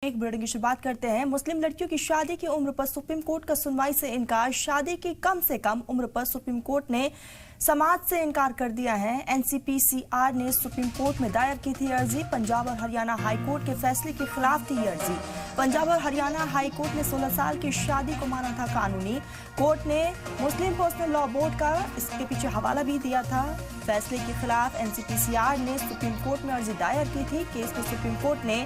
एक ब्रेकिंग की शुरुआत करते हैं। मुस्लिम लड़कियों की शादी की उम्र पर सुप्रीम कोर्ट का सुनवाई से इनकार। शादी की कम से कम उम्र पर सुप्रीम कोर्ट ने समाज से इनकार कर दिया है। एनसीपीसीआर ने सुप्रीम कोर्ट में दायर की थी अर्जी। पंजाब और हरियाणा हाई कोर्ट के फैसले के खिलाफ थी अर्जी। पंजाब और हरियाणा हाई कोर्ट ने 16 साल की शादी को माना था कानूनी। कोर्ट ने मुस्लिम पर्सनल लॉ बोर्ड का इसके पीछे हवाला भी दिया था। फैसले के खिलाफ एनसीपीसीआर ने सुप्रीम कोर्ट में अर्जी दायर की थी। केस में सुप्रीम कोर्ट ने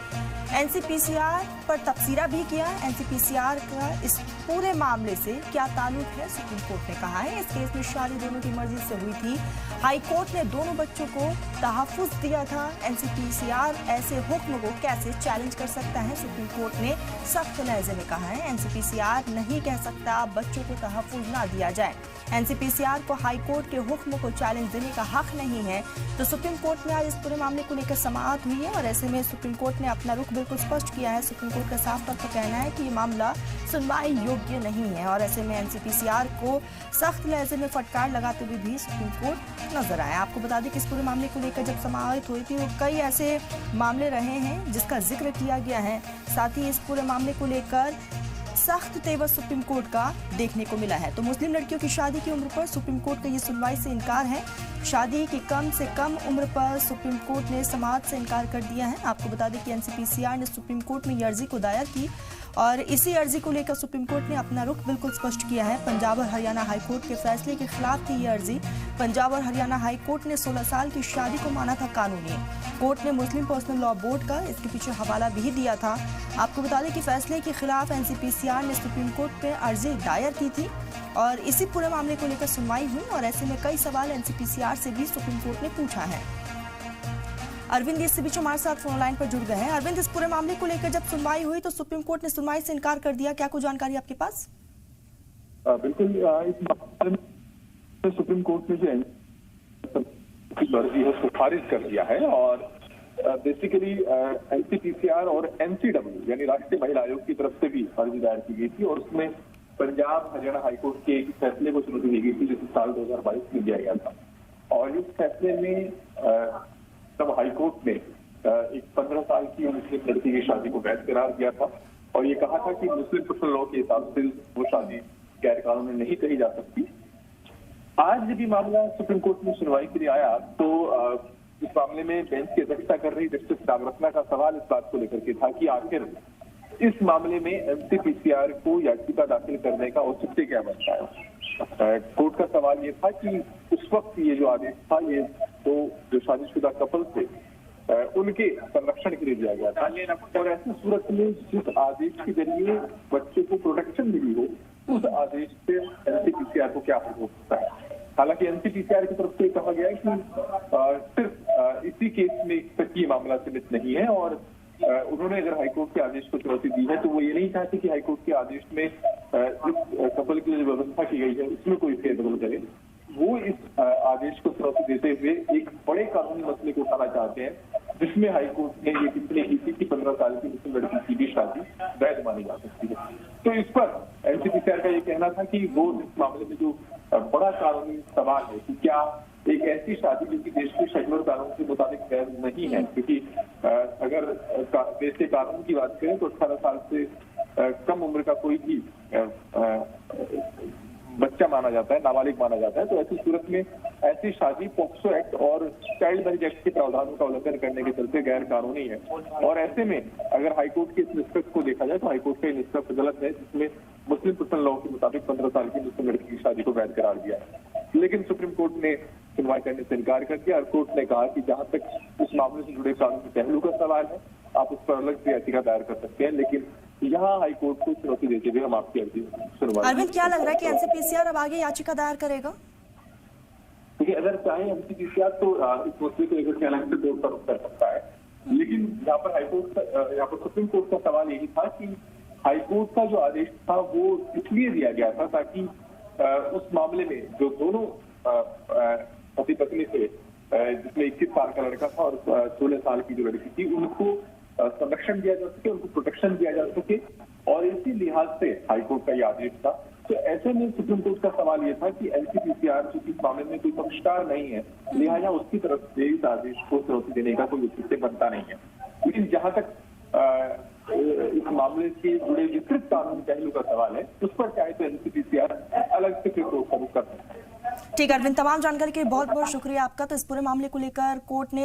एनसीपीसीआर पर तबसरा भी किया। एनसीपीसीआर का इस पूरे मामले से क्या ताल्लुक है, सुप्रीम कोर्ट ने कहा है। इस केस में शादी दोनों की मर्जी से हुई थी। हाई कोर्ट ने दोनों बच्चों को तहफ्फुज़ दिया था। एनसीपीसीआर ऐसे हुक्म को कैसे चैलेंज कर सकता है, सुप्रीम कोर्ट ने सख्त लहजे में कहा है। एनसीपीसीआर नहीं कह सकता बच्चों को तहफ्फुज़ ना दिया जाए। एनसीपीसीआर को हाई कोर्ट के हुक्म को चैलेंज देने का हक नहीं है। तो सुप्रीम कोर्ट में आज इस पूरे मामले को लेकर समाअत हुई है और ऐसे में सुप्रीम कोर्ट ने अपना रुख बिल्कुल स्पष्ट किया है। सुप्रीम कोर्ट का साफ तौर पर कहना है कि ये मामला सुनवाई योग्य नहीं है और ऐसे में एनसीपीसीआर को सख्त लहजे में फटकार लगाते हुए भी सुप्रीम कोर्ट नजर आया। आपको बता दें कि इस पूरे मामले को लेकर जब समाअत हुई थी वो कई ऐसे मामले रहे हैं जिसका जिक्र किया गया है। साथ ही इस पूरे मामले को लेकर सख्त तेवर सुप्रीम कोर्ट का देखने को मिला है। तो मुस्लिम लड़कियों की शादी की उम्र पर सुप्रीम कोर्ट का ये सुनवाई से इनकार है। शादी की कम से कम उम्र पर सुप्रीम कोर्ट ने समाअत से इनकार कर दिया है। आपको बता दें कि एनसीपीसीआर ने सुप्रीम कोर्ट में ये अर्जी को दायर की और इसी अर्जी को लेकर सुप्रीम कोर्ट ने अपना रुख बिल्कुल स्पष्ट किया है। पंजाब और हरियाणा हाई कोर्ट के फैसले के खिलाफ थी ये अर्जी। पंजाब और हरियाणा हाई कोर्ट ने 16 साल की शादी को माना था कानूनी। कोर्ट ने मुस्लिम पर्सनल लॉ बोर्ड का इसके पीछे हवाला भी दिया था। आपको बता दें कि फैसले के खिलाफ एनसीपीसीआर ने सुप्रीम कोर्ट में अर्जी दायर की थी और इसी पूरे मामले को लेकर सुनवाई हुई और ऐसे में कई सवाल एनसीपीसीआर से भी सुप्रीम कोर्ट ने पूछा है। अरविंद इस बीच हमारे साथ फोन लाइन पर जुड़ गए हैं। अरविंद, इस पूरे मामले को लेकर जब सुनवाई हुई तो सुप्रीम कोर्ट ने सुनवाई से इनकार कर दिया, क्या कुछ जानकारी आपके पास? बिल्कुल, इस मामले में सुप्रीम कोर्ट ने जो अर्जी है उसको खारिज कर दिया है और बेसिकली एनसीपीसीआर और एनसीडब्ल्यू यानी राष्ट्रीय महिला आयोग की तरफ से भी अर्जी दायर की गई थी और उसमें पंजाब हरियाणा हाईकोर्ट के एक फैसले को चुनौती दी गई थी जिसे साल 2022 में दिया गया था। और इस फैसले में तब हाईकोर्ट ने एक 15 साल की मुस्लिम लड़की की शादी को वैध करार दिया था और ये कहा था कि मुस्लिम पर्सनल लॉ के हिसाब से वो शादी गैर कानूनी नहीं कही जा सकती। आज जब ये मामला सुप्रीम कोर्ट में सुनवाई के लिए आया तो इस मामले में बेंच की अध्यक्षता कर रही जस्टिस रामरत्ना का सवाल इस बात को लेकर के था कि आखिर इस मामले में एनसीपीसीआर को याचिका दाखिल करने का औचित्य क्या बनता है। कोर्ट का सवाल ये था कि उस वक्त ये जो आदेश था ये तो जो शादीशुदा कपल थे उनके संरक्षण के लिए दिया गया था और ऐसी सूरत में जिस आदेश के जरिए बच्चे को प्रोटेक्शन मिली हो उस आदेश से एनसीपीसीआर को क्या हो सकता है। हालांकि एनसीपीसीआर की तरफ से कहा गया है कि सिर्फ इसी केस में तक ये मामला सीमित नहीं है और उन्होंने अगर हाईकोर्ट के आदेश को चुनौती दी है तो वो ये नहीं चाहते कि हाईकोर्ट के आदेश में इस कपल की जो व्यवस्था की गई है उसमें कोई फेरबदल करे। वो इस आदेश को चुनौती देते हुए एक बड़े कानूनी मसले को उठाना चाहते हैं जिसमें हाईकोर्ट ने ये टिप्पणी की थी कि 15 साल की मुस्लिम लड़की की भी शादी वैध मानी जा सकती है। तो इस पर एनसीपीसीआर का ये कहना था कि वो इस मामले में जो बड़ा कानूनी सवाल है कि क्या एक ऐसी शादी जो कि देश के सेक्युलर कानून के मुताबिक वैध नहीं है, क्योंकि अगर देश के कानून की बात करें तो 18 साल से कम उम्र का कोई भी बच्चा माना जाता है, नाबालिग माना जाता है। तो ऐसी सूरत में ऐसी शादी पॉक्सो एक्ट और चाइल्ड मैरिज एक्ट के प्रावधानों का उल्लंघन करने के चलते गैर कानूनी है और ऐसे में अगर हाईकोर्ट के इस निष्कर्ष को देखा जाए तो हाईकोर्ट का ये निष्कर्ष गलत है जिसमें मुस्लिम पर्सनल लॉ के मुताबिक 15 साल की मुस्लिम लड़की की शादी को वैध करार दिया है। लेकिन सुप्रीम कोर्ट ने सुनवाई करने से इनकार कर दिया और कोर्ट ने कहा कि जहां तक उस मामले से जुड़े कानूनी पहलू का सवाल है आप उस पर अलग से याचिका दायर कर सकते हैं, लेकिन यहाँ हाईकोर्ट को चुनौती देते हुए हम आपकी अर्जी सुनवाई। अरविंद, क्या लग रहा है कि एनसीपीसीआर अब आगे याचिका दायर करेगा? देखिए, अगर चाहे एनसीपीसीआर तो इस मसले को लेकर अलग से कोर्ट पर कर सकता है, लेकिन यहाँ पर सुप्रीम कोर्ट का सवाल यही था कि हाईकोर्ट का जो आदेश था वो इसलिए दिया गया था ताकि उस मामले में जो दोनों पति पत्नी थे जिसमें 21 साल का लड़का था और 16 साल की जो लड़की थी उनको संरक्षण दिया जा सके, उनको प्रोटेक्शन दिया जा सके और इसी लिहाज से हाईकोर्ट का यह आदेश था। तो ऐसे में सुप्रीम कोर्ट का सवाल यह था कि एनसीपीसीआर चूंकि इस मामले में कोई पक्षकार नहीं है लिहाजा उसकी तरफ से इस आदेश को चुनौती देने का कोई औचित्य बनता नहीं है। लेकिन जहां तक इस मामले से जुड़े विस्तृत कानूनी पहलू का सवाल है, उस पर चाहे तो एनसीपीसीआर अलग से फिर कोर्ट का रुख कर सकता है। ठीक है अरविंद, तमाम जानकारी के लिए बहुत बहुत शुक्रिया आपका। तो इस पूरे मामले को लेकर कोर्ट ने